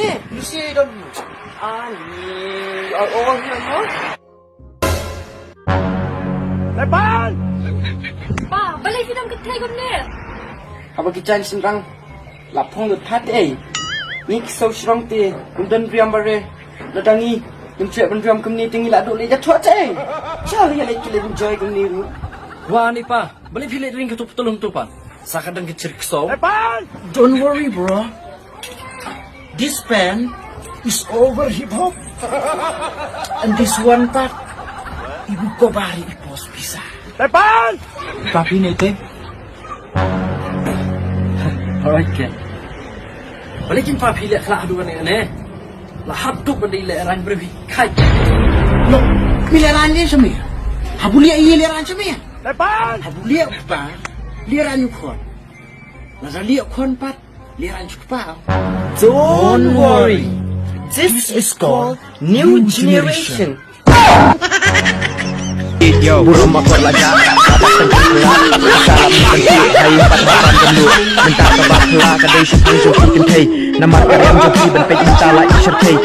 ni? Lucy dah. Ani, orang ni apa? Lepas! Pa, balik kita ke Thai kon ni. Apa kita ni senang? Lapong lepat ni kisau serong ti, undan priam bare, ladangi, mencet priam kemni tinggi lah dulu jatuh cai. Cari yang lagi enjoy kemni tu. Wah ni pa, balik pilih ring ketup tolong tu pa. Sakadang kecil kesau. Lepas! Don't worry, bro. This band is over hip hop. And this one part, ibu ko bari ipos bisa. Lepas! Papi nete. Alright ke. Balikin pa pilih kelak aduan ni. Lahap tu benda ileran berwi kai. No, mileran dia semia. Habulia iya liran semia. Lepas! Habulia pa, liran yukon. Nazalia kon pat, liran yukpa. Don't worry, this is called new generation. Burung makor laga Atas tengkuk gelap Salam tengkuk Hai empat barang gendut Minta kebab lah Kadai syukur syukur kentai Nama karyam joki Ben pek minta lah isyar kai